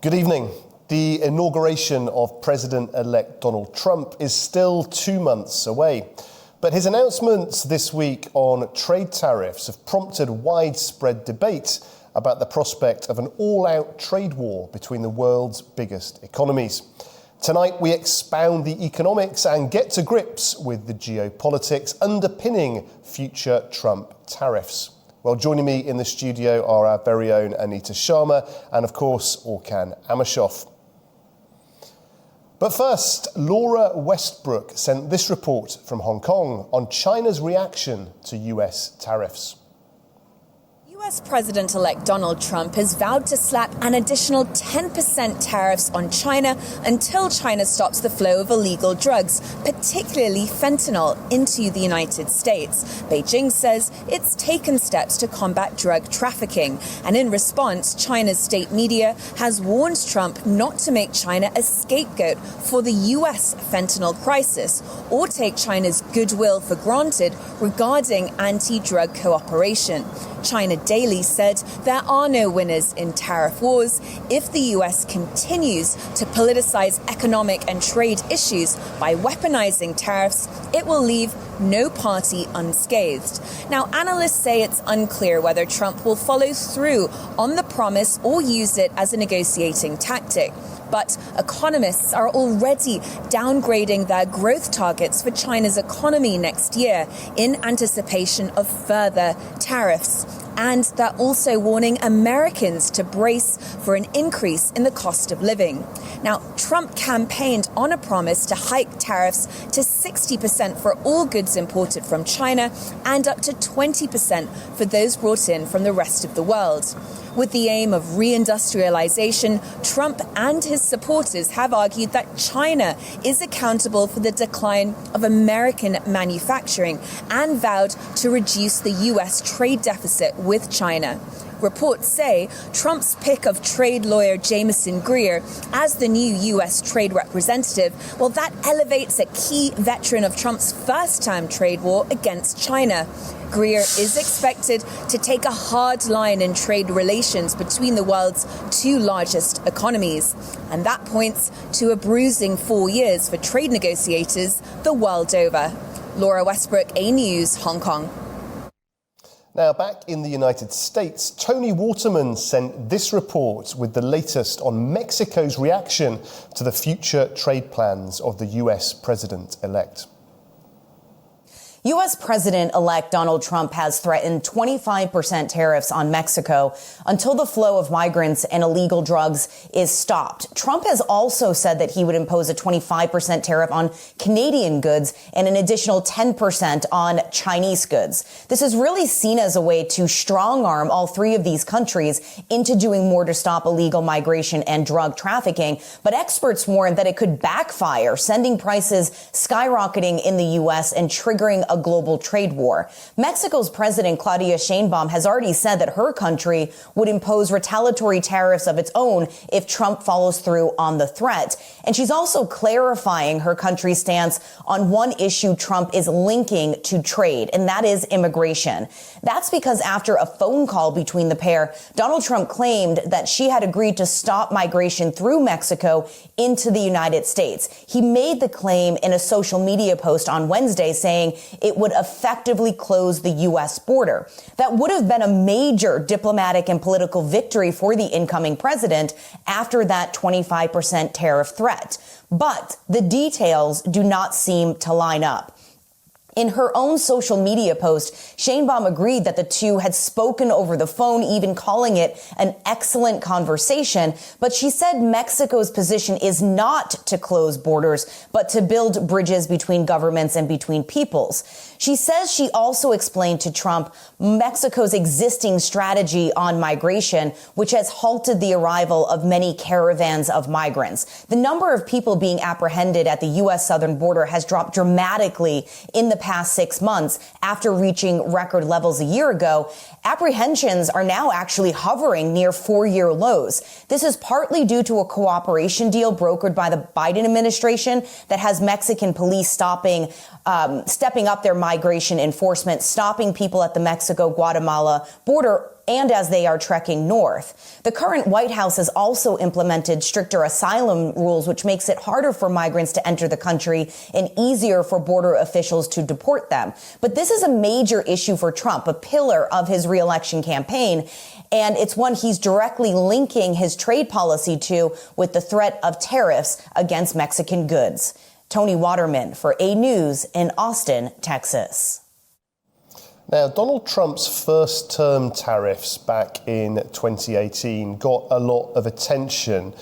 Good evening. The inauguration of President-elect Donald Trump is still 2 months away. But his announcements this week on trade tariffs have prompted widespread debate about the prospect of an all-out trade war between the world's biggest economies. Tonight, we expound the economics and get to grips with the geopolitics underpinning future Trump tariffs. Well, joining me in the studio are our very own Anita Sharma and, of course, Orkhan Amashov. But first, Laura Westbrook sent this report from Hong Kong on China's reaction to US tariffs. US President-elect Donald Trump has vowed to slap an additional 10% tariffs on China until China stops the flow of illegal drugs, particularly fentanyl, into the United States. Beijing says it's taken steps to combat drug trafficking. And in response, China's state media has warned Trump not to make China a scapegoat for the US fentanyl crisis or take China's goodwill for granted regarding anti-drug cooperation. China Daily said there are no winners in tariff wars. If the US continues to politicize economic and trade issues by weaponizing tariffs, it will leave no party unscathed. Now, analysts say it's unclear whether Trump will follow through on the promise or use it as a negotiating tactic. But economists are already downgrading their growth targets for China's economy next year in anticipation of further tariffs. And they're also warning Americans to brace for an increase in the cost of living. Now, Trump campaigned on a promise to hike tariffs to 60% for all goods imported from China and up to 20% for those brought in from the rest of the world. With the aim of reindustrialization, Trump and his supporters have argued that China is accountable for the decline of American manufacturing and vowed to reduce the U.S. trade deficit with China. Reports say Trump's pick of trade lawyer Jamieson Greer as the new U.S. trade representative, well, that elevates a key veteran of Trump's first-time trade war against China. Greer is expected to take a hard line in trade relations between the world's two largest economies. And that points to a bruising 4 years for trade negotiators the world over. Laura Westbrook, AnewZ, Hong Kong. Now, back in the United States, Tony Waterman sent this report with the latest on Mexico's reaction to the future trade plans of the US president-elect. U.S. President-elect Donald Trump has threatened 25% tariffs on Mexico until the flow of migrants and illegal drugs is stopped. Trump has also said that he would impose a 25% tariff on Canadian goods and an additional 10% on Chinese goods. This is really seen as a way to strong-arm all three of these countries into doing more to stop illegal migration and drug trafficking. But experts warn that it could backfire, sending prices skyrocketing in the U.S. and triggering a global trade war. Mexico's President Claudia Sheinbaum has already said that her country would impose retaliatory tariffs of its own if Trump follows through on the threat. And she's also clarifying her country's stance on one issue Trump is linking to trade, and that is immigration. That's because after a phone call between the pair, Donald Trump claimed that she had agreed to stop migration through Mexico into the United States. He made the claim in a social media post on Wednesday, saying it would effectively close the U.S. border. That would have been a major diplomatic and political victory for the incoming president after that 25% tariff threat. But the details do not seem to line up. In her own social media post, Sheinbaum agreed that the two had spoken over the phone, even calling it an excellent conversation. But she said Mexico's position is not to close borders, but to build bridges between governments and between peoples. She says she also explained to Trump Mexico's existing strategy on migration, which has halted the arrival of many caravans of migrants. The number of people being apprehended at the U.S. southern border has dropped dramatically in the past 6 months after reaching record levels a year ago. Apprehensions are now actually hovering near 4-year lows. This is partly due to a cooperation deal brokered by the Biden administration that has Mexican police stepping up their migration enforcement, stopping people at the Mexico-Guatemala border and as they are trekking north. The current White House has also implemented stricter asylum rules, which makes it harder for migrants to enter the country and easier for border officials to deport them. But this is a major issue for Trump, a pillar of his re-election campaign. And it's one he's directly linking his trade policy to with the threat of tariffs against Mexican goods. Tony Waterman for AnewZ in Austin, Texas. Now, Donald Trump's first-term tariffs back in 2018 got a lot of attention.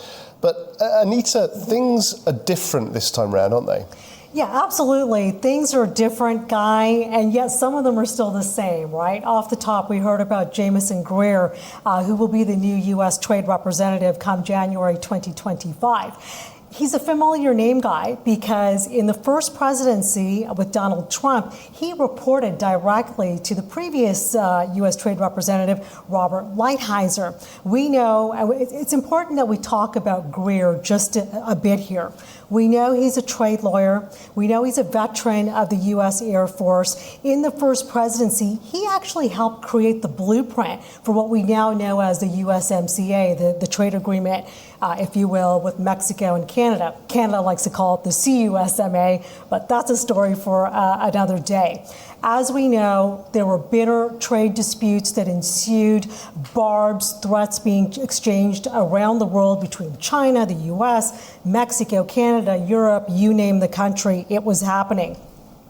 But Anita, things are different this time around, aren't they? Yeah, absolutely. Things are different, Guy, and yet some of them are still the same, right? Off the top, we heard about Jamieson Greer, who will be the new U.S. trade representative come January 2025. He's a familiar name, Guy, because in the first presidency with Donald Trump, he reported directly to the previous U.S. Trade Representative, Robert Lighthizer. We know, it's important that we talk about Greer just a bit here. We know he's a trade lawyer. We know he's a veteran of the U.S. Air Force. In the first presidency, he actually helped create the blueprint for what we now know as the USMCA, the trade agreement, if you will, with Mexico and Canada. Canada likes to call it the CUSMA, but that's a story for another day. As we know, there were bitter trade disputes that ensued, barbs, threats being exchanged around the world between China, the U.S., Mexico, Canada, Europe, you name the country, it was happening.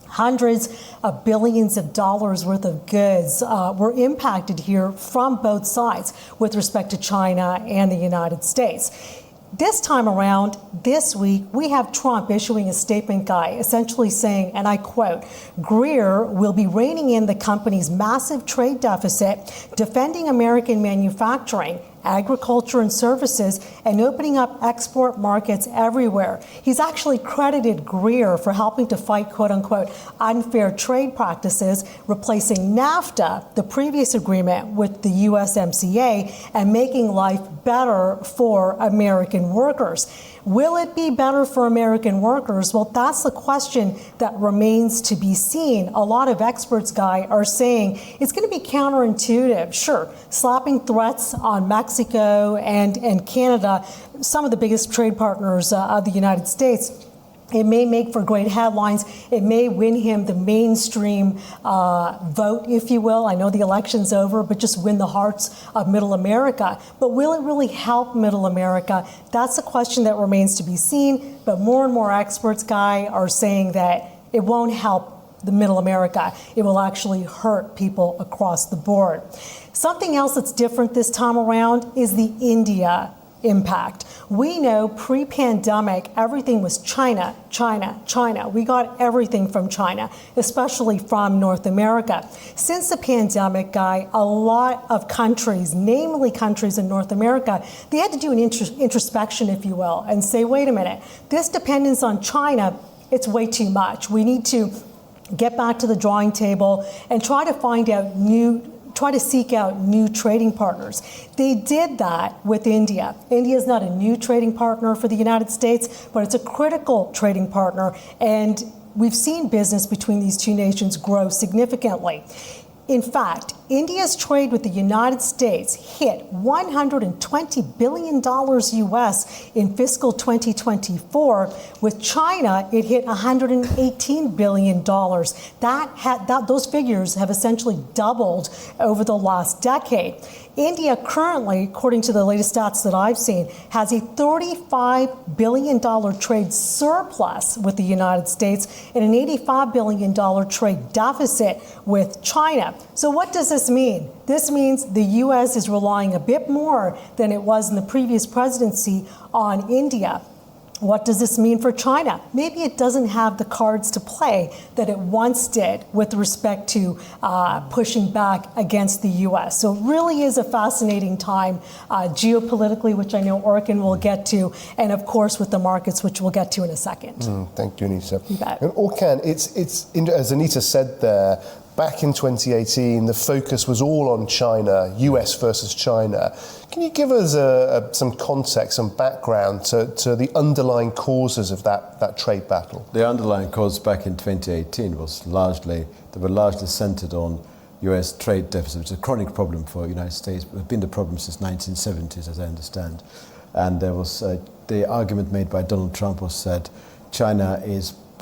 Hundreds of billions of dollars worth of goods were impacted here from both sides with respect to China and the United States. This time around, this week, we have Trump issuing a statement, Guy, essentially saying, and I quote, Greer will be reining in the company's massive trade deficit, defending American manufacturing, agriculture and services, and opening up export markets everywhere. He's actually credited Greer for helping to fight, quote unquote, unfair trade practices, replacing NAFTA, the previous agreement, with the USMCA, and making life better for American workers. Will it be better for American workers? Well, that's the question that remains to be seen. A lot of experts, Guy, are saying it's going to be counterintuitive. Sure, slapping threats on Mexico and Canada, some of the biggest trade partners of the United States. It may make for great headlines. It may win him the mainstream vote, if you will. I know the election's over, but just win the hearts of Middle America. But will it really help Middle America? That's a question that remains to be seen. But more and more experts, Guy, are saying that it won't help the Middle America. It will actually hurt people across the board. Something else that's different this time around is the India impact. We know pre-pandemic, everything was China, China, China. We got everything from China, especially from North America. Since the pandemic, Guy, a lot of countries, namely countries in North America, they had to do an introspection, if you will, and say, wait a minute, this dependence on China, it's way too much. We need to get back to the drawing table and try to seek out new trading partners. They did that with India. India is not a new trading partner for the United States, but it's a critical trading partner. And we've seen business between these two nations grow significantly. In fact, India's trade with the United States hit $120 billion US in fiscal 2024. With China, it hit $118 billion. Those figures have essentially doubled over the last decade. India currently, according to the latest stats that I've seen, has a $35 billion trade surplus with the United States and an $85 billion trade deficit with China. So what does this mean? This means the U.S. is relying a bit more than it was in the previous presidency on India. What does this mean for China? Maybe it doesn't have the cards to play that it once did with respect to pushing back against the U.S. So it really is a fascinating time geopolitically, which I know Orkhan will get to, and of course with the markets, which we'll get to in a second. Thank you, Anita. You bet. And Orkhan, it's as Anita said there, back in 2018, the focus was all on China, US versus China. Can you give us some context, some background to the underlying causes of that trade battle? The underlying cause back in 2018 was largely centered on US trade deficit, which is a chronic problem for the United States. It's been the problem since 1970s, as I understand. And there was the argument made by Donald Trump was that China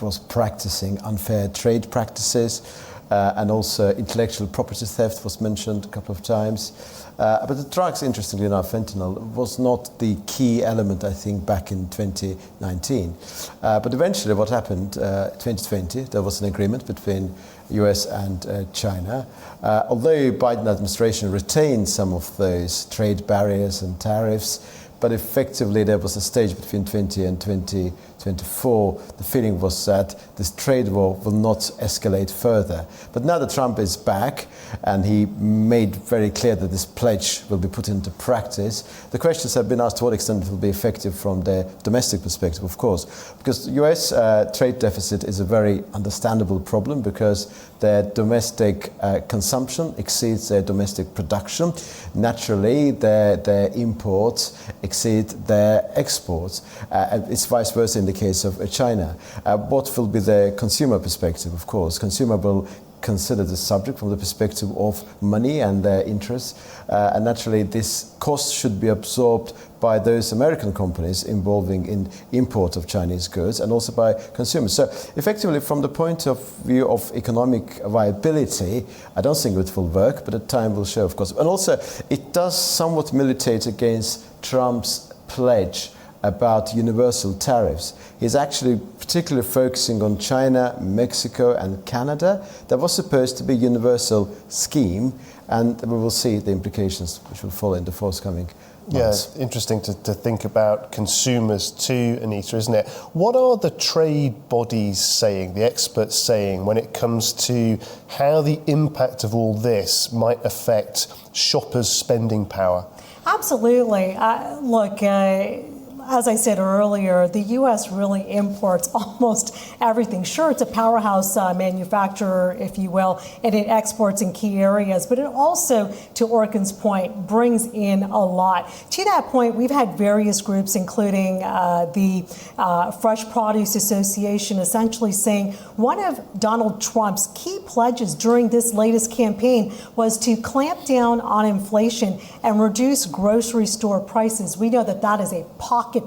was practicing unfair trade practices, and also intellectual property theft was mentioned a couple of times. But the drugs, interestingly enough, fentanyl, was not the key element, I think, back in 2019. But eventually what happened, 2020, there was an agreement between US and China. Although Biden administration retained some of those trade barriers and tariffs, but effectively there was a stage between 20 and 2024. The feeling was that this trade war will not escalate further. But now that Trump is back and he made very clear that this pledge will be put into practice, the questions have been asked to what extent it will be effective from the domestic perspective, of course. Because the US trade deficit is a very understandable problem because their domestic consumption exceeds their domestic production. Naturally, their imports exceed their exports. It's vice versa in the case of China. What will be the consumer perspective? Of course, consumer will consider the subject from the perspective of money and their interests. And naturally, this cost should be absorbed by those American companies involving in import of Chinese goods and also by consumers. So effectively, from the point of view of economic viability, I don't think it will work, but the time will show, of course. And also, it does somewhat militate against Trump's pledge about universal tariffs. He's actually particularly focusing on China, Mexico, and Canada. There was supposed to be a universal scheme, and we will see the implications which will follow in the forthcoming months. Yeah, it's interesting to think about consumers too, Anita, isn't it? What are the trade bodies saying, the experts saying, when it comes to how the impact of all this might affect shoppers' spending power? Absolutely. Look, as I said earlier, the U.S. really imports almost everything. Sure, it's a powerhouse manufacturer, if you will, and it exports in key areas, but it also, to Orkhan's point, brings in a lot. To that point, we've had various groups, including the Fresh Produce Association, essentially saying one of Donald Trump's key pledges during this latest campaign was to clamp down on inflation and reduce grocery store prices. We know that that is a pocketbook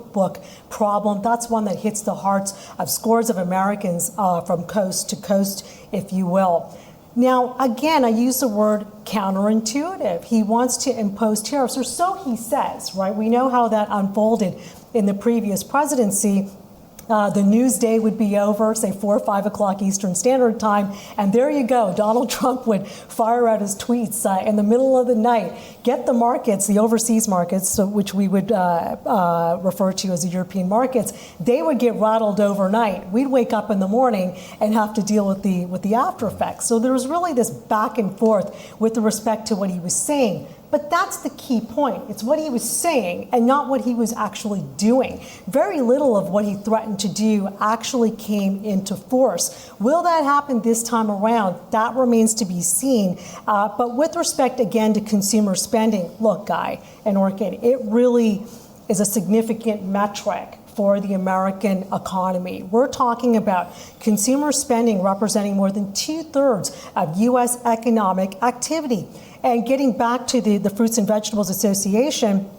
problem. That's one that hits the hearts of scores of Americans from coast to coast, if you will. Now, again, I use the word counterintuitive. He wants to impose tariffs, or so he says, right? We know how that unfolded in the previous presidency. The news day would be over, say 4 or 5 o'clock Eastern Standard Time, and there you go. Donald Trump would fire out his tweets in the middle of the night, get the markets, the overseas markets, which we would refer to as the European markets, they would get rattled overnight. We'd wake up in the morning and have to deal with the after effects. So there was really this back and forth with respect to what he was saying. But that's the key point. It's what he was saying and not what he was actually doing. Very little of what he threatened to do actually came into force. Will that happen this time around? That remains to be seen. But with respect, again, to consumer spending, look, Guy and Orkhan, it really is a significant metric for the American economy. We're talking about consumer spending representing more than 2/3 of U.S. economic activity. And getting back to the Fruits and Vegetables Association,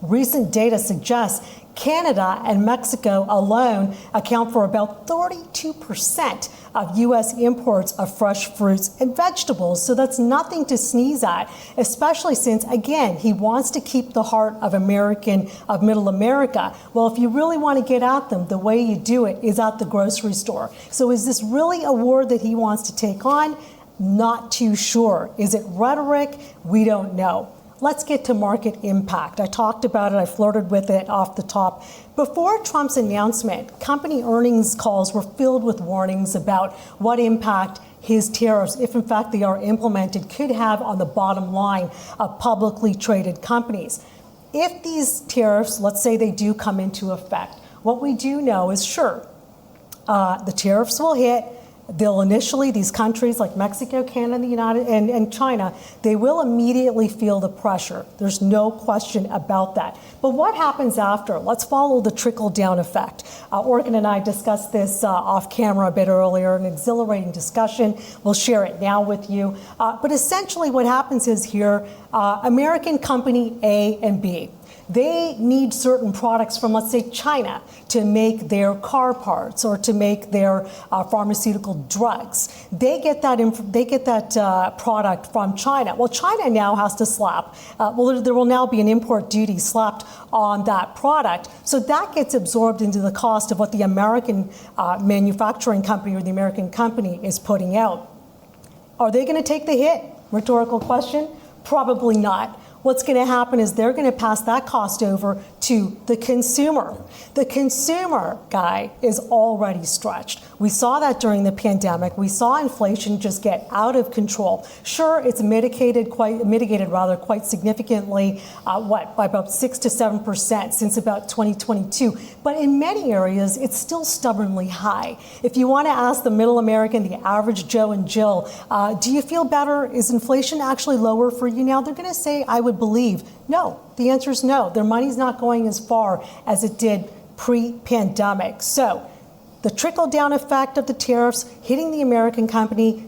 recent data suggests Canada and Mexico alone account for about 32% of U.S. imports of fresh fruits and vegetables. So that's nothing to sneeze at, especially since, again, he wants to keep the heart of middle America. Well, if you really want to get at them, the way you do it is at the grocery store. So is this really a war that he wants to take on? Not too sure. Is it rhetoric? We don't know. Let's get to market impact. I talked about it. I flirted with it off the top. Before Trump's announcement, company earnings calls were filled with warnings about what impact his tariffs, if in fact they are implemented, could have on the bottom line of publicly traded companies. If these tariffs, let's say they do come into effect, what we do know is, sure, the tariffs will hit. They'll initially, these countries like Mexico, Canada, and China, they will immediately feel the pressure. There's no question about that. But what happens after? Let's follow the trickle-down effect. Orkhan and I discussed this off camera a bit earlier, an exhilarating discussion. We'll share it now with you. But essentially what happens is here, American company A and B, they need certain products from, let's say, China to make their car parts or to make their pharmaceutical drugs. They get that product from China. Well, China now has to slap. There will now be an import duty slapped on that product. So that gets absorbed into the cost of what the American manufacturing company or the American company is putting out. Are they going to take the hit? Rhetorical question. Probably not. What's going to happen is they're going to pass that cost over to the consumer. The consumer, Guy, is already stretched. We saw that during the pandemic. We saw inflation just get out of control. Sure, it's mitigated quite significantly, by about 6 to 7% since about 2022. But in many areas, it's still stubbornly high. If you want to ask the middle American, the average Joe and Jill, do you feel better? Is inflation actually lower for you now? They're going to say, I would believe. No, the answer is no. Their money's not going as far as it did pre-pandemic. So the trickle-down effect of the tariffs hitting the American company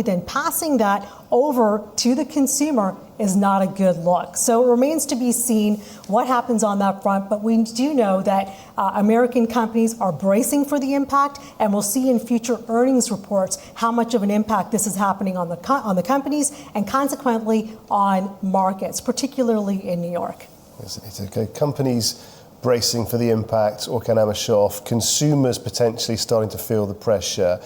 then passing that over to the consumer is not a good look. So it remains to be seen what happens on that front, but we do know that American companies are bracing for the impact, and we'll see in future earnings reports how much of an impact this is happening on the companies and consequently on markets, particularly in New York. Yes, okay. Companies bracing for the impact, Orkhan Amashov, consumers potentially starting to feel the pressure.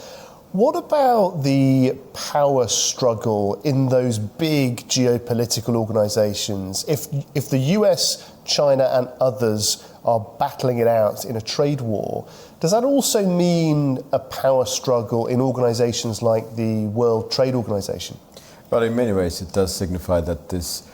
What about the power struggle in those big geopolitical organizations? If the US, China, and others are battling it out in a trade war, does that also mean a power struggle in organizations like the World Trade Organization? Well, in many ways, it does signify that this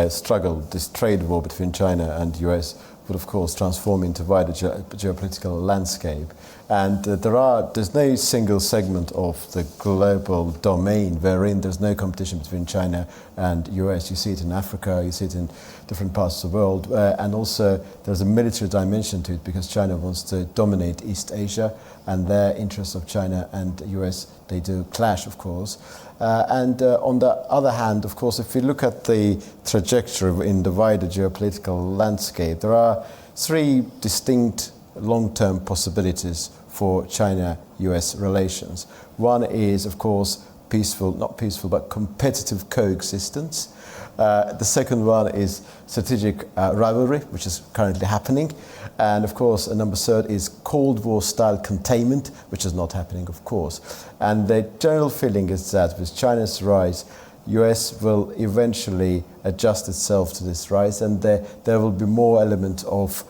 struggle, this trade war between China and US would, of course, transform into wider geopolitical landscape. And there's no single segment of the global domain wherein there's no competition between China and US. You see it in Africa, you see it in different parts of the world, and also there's a military dimension to it because China wants to dominate East Asia, and their interests of China and US, they do clash, of course. And on the other hand, of course, if we look at the trajectory in the wider geopolitical landscape, there are three distinct long-term possibilities for China-US relations. One is, of course, not peaceful, but competitive coexistence. The second one is strategic rivalry, which is currently happening. And of course, number third is Cold War-style containment, which is not happening, of course. And the general feeling is that with China's rise, US will eventually adjust itself to this rise, and there will be more element of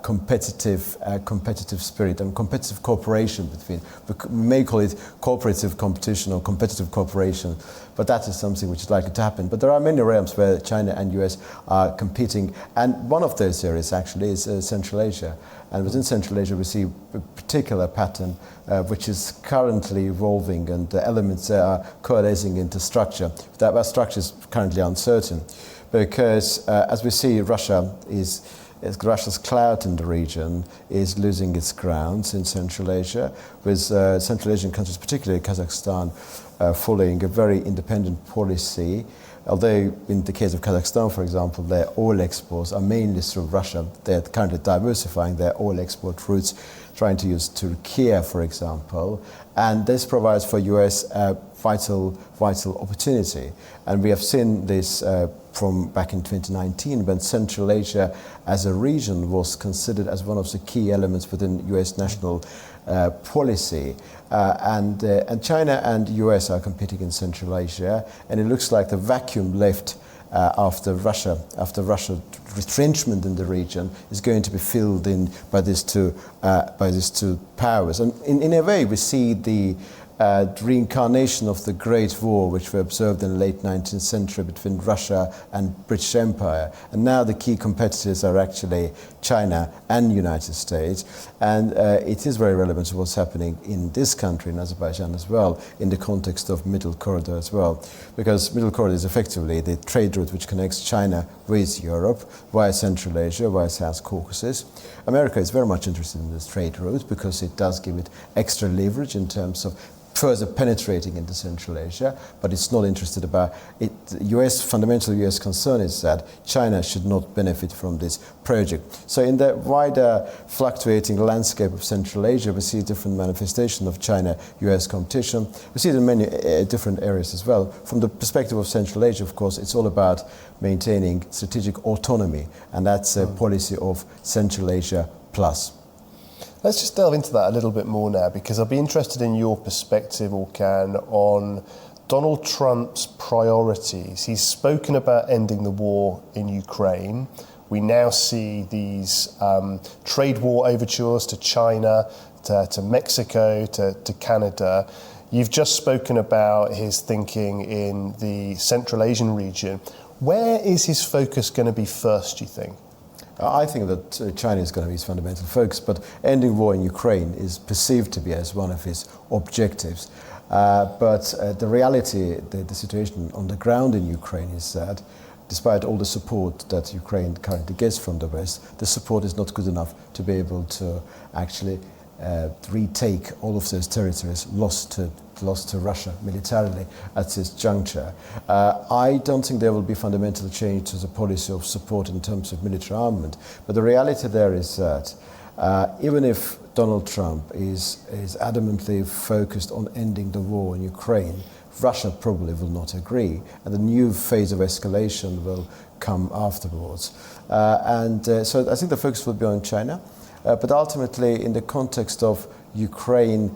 competitive spirit and competitive cooperation between. We may call it cooperative competition or competitive cooperation, but that is something which is likely to happen. But there are many realms where China and US are competing, and one of those areas actually is Central Asia. And within Central Asia, we see a particular pattern which is currently evolving, and the elements that are coalescing into structure. That structure is currently uncertain, because as we see, Russia's clout in the region is losing its grounds in Central Asia, with Central Asian countries, particularly Kazakhstan, following a very independent policy. Although in the case of Kazakhstan, for example, their oil exports are mainly through Russia. They're currently diversifying their oil export routes, trying to use Turkey, for example. And this provides for US a vital opportunity. And we have seen this from back in 2019, when Central Asia as a region was considered as one of the key elements within US national policy. And China and US are competing in Central Asia, and it looks like the vacuum left after Russia retrenchment in the region is going to be filled in by these two powers. And in a way, we see the reincarnation of the Great War, which we observed in the late 19th century between Russia and British Empire. And now the key competitors are actually China and United States. And it is very relevant to what's happening in this country, in Azerbaijan as well, in the context of Middle Corridor as well. Because Middle Corridor is effectively the trade route which connects China with Europe via Central Asia, via South Caucasus. America is very much interested in this trade route because it does give it extra leverage in terms of further penetrating into Central Asia, but it's not interested about it. Fundamental US concern is that China should not benefit from this project. So in the wider fluctuating landscape of Central Asia, we see different manifestation of China-US competition. We see it in many different areas as well. From the perspective of Central Asia, of course, it's all about maintaining strategic autonomy, and that's a policy of Central Asia plus. Let's just delve into that a little bit more now, because I'll be interested in your perspective, Orkhan, on Donald Trump's priorities. He's spoken about ending the war in Ukraine. We now see these trade war overtures to China, to Mexico, to Canada. You've just spoken about his thinking in the Central Asian region. Where is his focus going to be first, do you think? I think that China is going to be his fundamental focus, but ending war in Ukraine is perceived to be as one of his objectives. But the reality, the situation on the ground in Ukraine is that despite all the support that Ukraine currently gets from the West, the support is not good enough to be able to actually retake all of those territories lost to Russia militarily at this juncture. I don't think there will be fundamental change to the policy of support in terms of military armament, but the reality there is that even if Donald Trump is adamantly focused on ending the war in Ukraine, Russia probably will not agree, and a new phase of escalation will come afterwards. So I think the focus will be on China. But ultimately, in the context of Ukraine,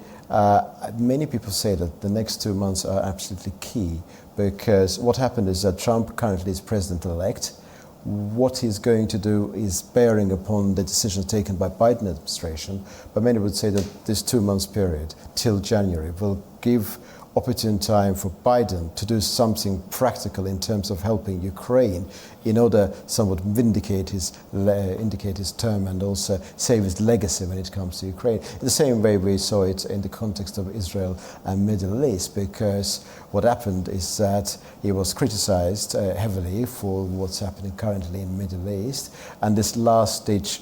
many people say that the next 2 months are absolutely key, because what happened is that Trump currently is president-elect. What he's going to do is bearing upon the decisions taken by Biden administration, but many would say that this 2 months period till January will give opportune time for Biden to do something practical in terms of helping Ukraine in order somewhat indicate his term and also save his legacy when it comes to Ukraine. In the same way we saw it in the context of Israel and Middle East, because what happened is that he was criticized heavily for what's happening currently in Middle East, and this last-ditch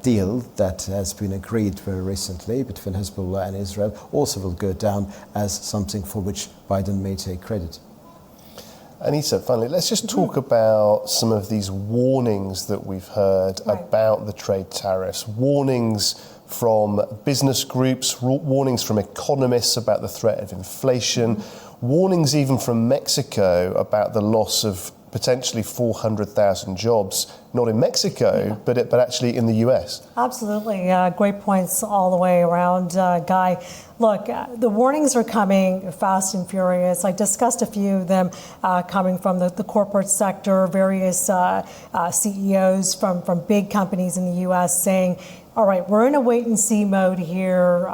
deal that has been agreed very recently between Hezbollah and Israel also will go down as something for which Biden may take credit. Anita, finally, let's just talk about some of these warnings that we've heard about the trade tariffs. Warnings from business groups, warnings from economists about the threat of inflation, warnings even from Mexico about the loss of potentially 400,000 jobs, not in Mexico, but actually in the US. Absolutely. Great points all the way around, Guy. Look, the warnings are coming fast and furious. I discussed a few of them coming from the corporate sector, various CEOs from big companies in the US saying, all right, we're in a wait and see mode here,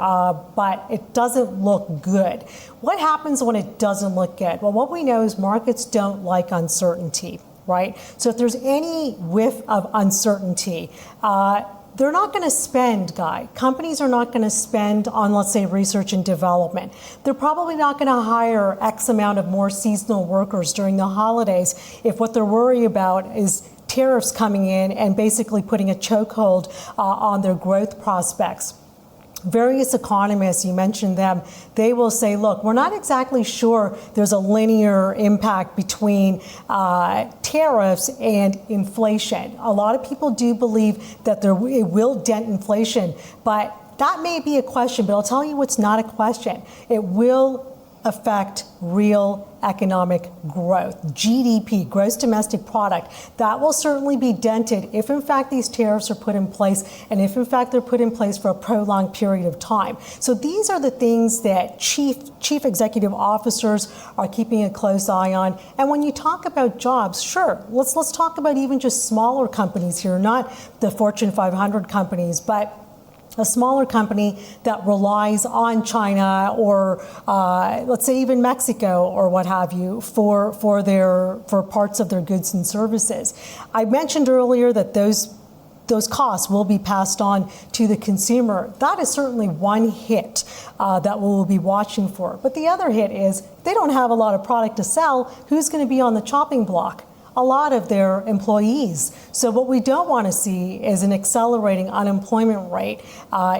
but it doesn't look good. What happens when it doesn't look good? Well, what we know is markets don't like uncertainty, right? So if there's any whiff of uncertainty, they're not going to spend, Guy. Companies are not going to spend on, let's say, research and development. They're probably not going to hire X amount of more seasonal workers during the holidays if what they're worried about is tariffs coming in and basically putting a chokehold on their growth prospects. Various economists, you mentioned them, they will say, look, we're not exactly sure there's a linear impact between tariffs and inflation. A lot of people do believe that it will dent inflation, but that may be a question, but I'll tell you what's not a question. It will affect real economic growth, GDP, gross domestic product. That will certainly be dented if in fact these tariffs are put in place and if in fact they're put in place for a prolonged period of time. So these are the things that chief executive officers are keeping a close eye on. And when you talk about jobs, sure, let's talk about even just smaller companies here, not the Fortune 500 companies, but a smaller company that relies on China or let's say even Mexico or what have you for parts of their goods and services. I mentioned earlier that those costs will be passed on to the consumer. That is certainly one hit that we'll be watching for. But the other hit is they don't have a lot of product to sell. Who's going to be on the chopping block? A lot of their employees. So what we don't want to see is an accelerating unemployment rate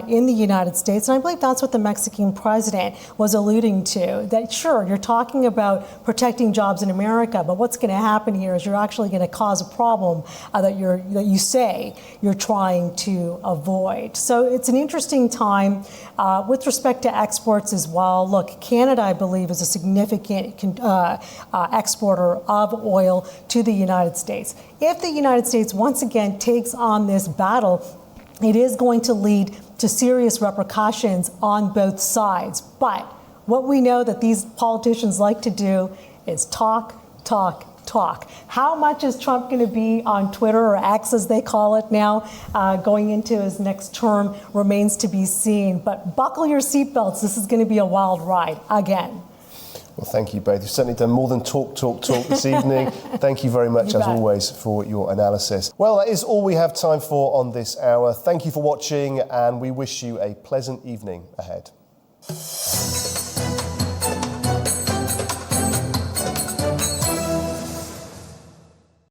in the United States. And I believe that's what the Mexican president was alluding to, that sure, you're talking about protecting jobs in America, but what's going to happen here is you're actually going to cause a problem that you say you're trying to avoid. So it's an interesting time with respect to exports as well. Look, Canada, I believe, is a significant exporter of oil to the United States. If the United States once again takes on this battle, it is going to lead to serious repercussions on both sides. But what we know that these politicians like to do is talk. How much is Trump going to be on Twitter, or X as they call it now, going into his next term remains to be seen. But buckle your seatbelts. This is going to be a wild ride again. Well, thank you both. You've certainly done more than talk this evening. Thank you very much, as always, for your analysis. Well, that is all we have time for on this hour. Thank you for watching, and we wish you a pleasant evening ahead.